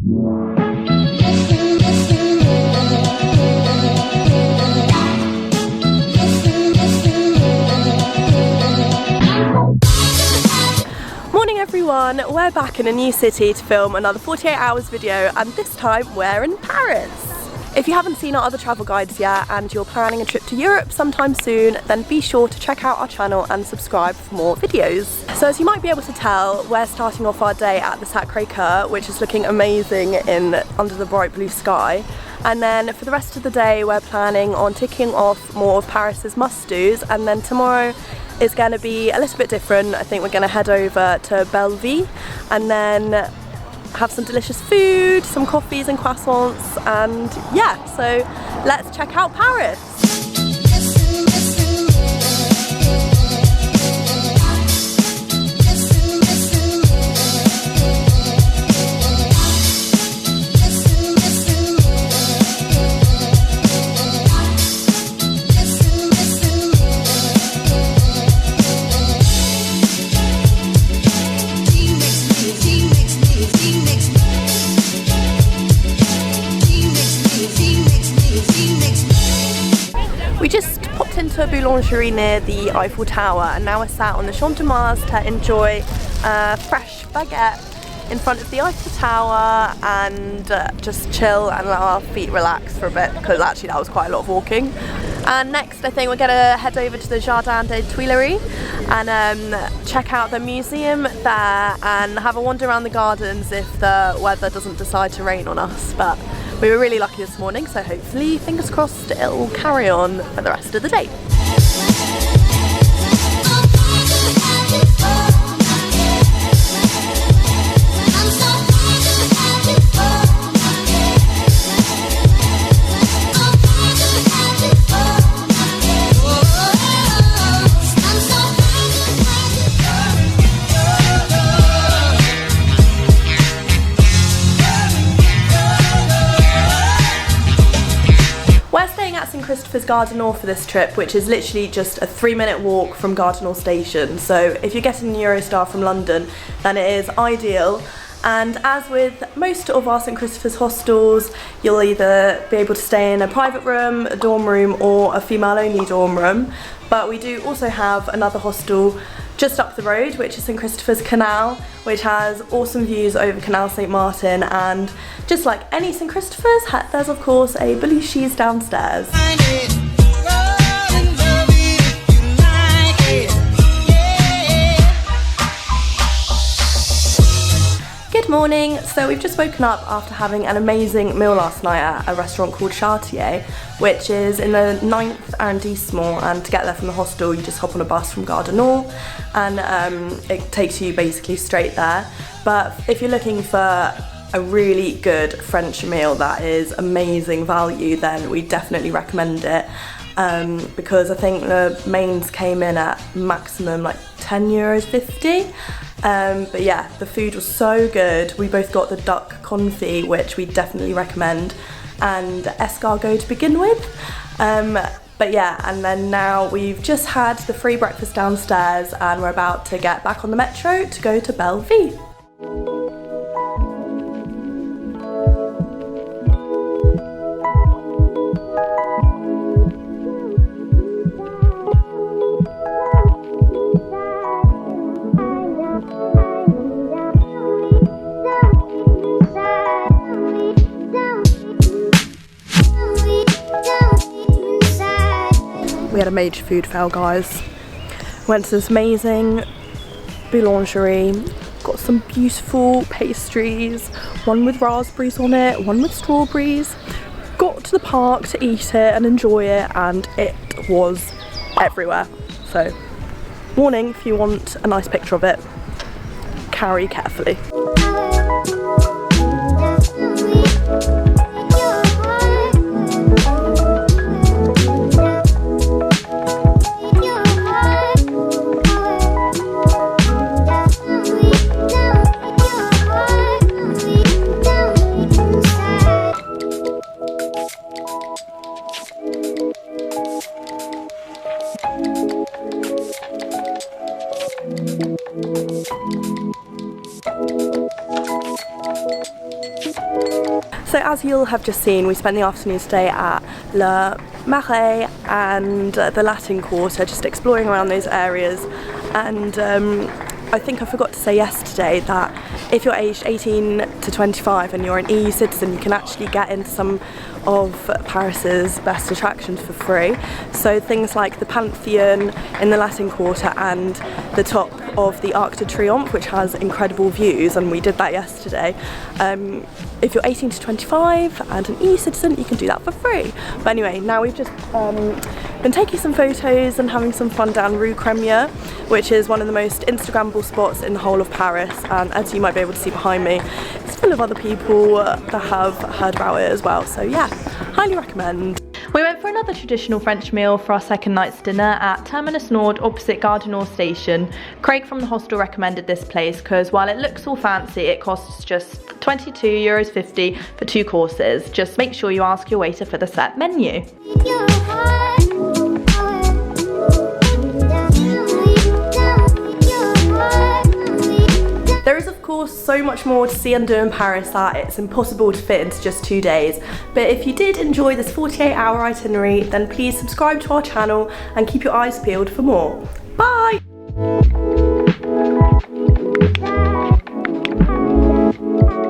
Morning everyone, we're back in a new city to film another 48 hours video, and this time we're in Paris. If you haven't seen our other travel guides yet and you're planning a trip to Europe sometime soon, then be sure to check out our channel and subscribe for more videos. So as you might be able to tell, we're starting off our day at the Sacré-Cœur, which is looking amazing under the bright blue sky. And then for the rest of the day, we're planning on ticking off more of Paris's must-dos, and then tomorrow is going to be a little bit different. I think we're going to head over to Belleville and then have some delicious food, some coffees and croissants, and yeah, so let's check out Paris. We just popped into a boulangerie near the Eiffel Tower, and now we're sat on the Champ de Mars to enjoy a fresh baguette in front of the Eiffel Tower and just chill and let our feet relax for a bit, because actually that was quite a lot of walking. And next I think we're going to head over to the Jardin des Tuileries and check out the museum there and have a wander around the gardens if the weather doesn't decide to rain on us. But we were really lucky this morning, so hopefully, fingers crossed, it'll carry on for the rest of the day. St Christopher's Gare du Nord for this trip, which is literally just a 3-minute walk from Gare du Nord station. So if you're getting the Eurostar from London, then it is ideal. And as with most of our St Christopher's hostels, you'll either be able to stay in a private room, a dorm room, or a female-only dorm room. But we do also have another hostel just up the road, which is St Christopher's Canal, which has awesome views over Canal St Martin, and just like any St Christopher's, there's of course a Belushis downstairs. Good morning. So we've just woken up after having an amazing meal last night at a restaurant called Chartier, which is in the 9th arrondissement, and to get there from the hostel you just hop on a bus from Gare du Nord and it takes you basically straight there. But if you're looking for a really good French meal that is amazing value, then we definitely recommend it, because I think the mains came in at maximum like €10.50. But yeah, the food was so good. We both got the duck confit, which we definitely recommend, and escargot to begin with. But yeah, and then now we've just had the free breakfast downstairs and we're about to get back on the metro to go to Belleville. We had a major food fail, guys. Went to this amazing boulangerie, got some beautiful pastries, one with raspberries on it, one with strawberries. Got to the park to eat it and enjoy it, and it was everywhere. So, warning, if you want a nice picture of it, carry carefully. So as you'll have just seen, we spent the afternoon today at Le Marais and the Latin Quarter, just exploring around those areas. And I think I forgot to say yesterday that if you're aged 18 to 25 and you're an EU citizen, you can actually get into some of Paris's best attractions for free. So things like the Pantheon in the Latin Quarter and the top of the Arc de Triomphe, which has incredible views, and we did that yesterday. If you're 18 to 25 and an EU citizen, you can do that for free. But anyway, now we've just been taking some photos and having some fun down Rue Crémieux, which is one of the most Instagrammable spots in the whole of Paris, and as you might be able to see behind me, it's full of other people that have heard about it as well, so yeah, highly recommend. We went for another traditional French meal for our second night's dinner at Terminus Nord opposite Gare du Nord station. Craig from the hostel recommended this place because while it looks all fancy, it costs just €22.50 for 2 courses. Just make sure you ask your waiter for the set menu. There is of course so much more to see and do in Paris that it's impossible to fit into just 2 days. But if you did enjoy this 48-hour itinerary, then please subscribe to our channel and keep your eyes peeled for more. Bye!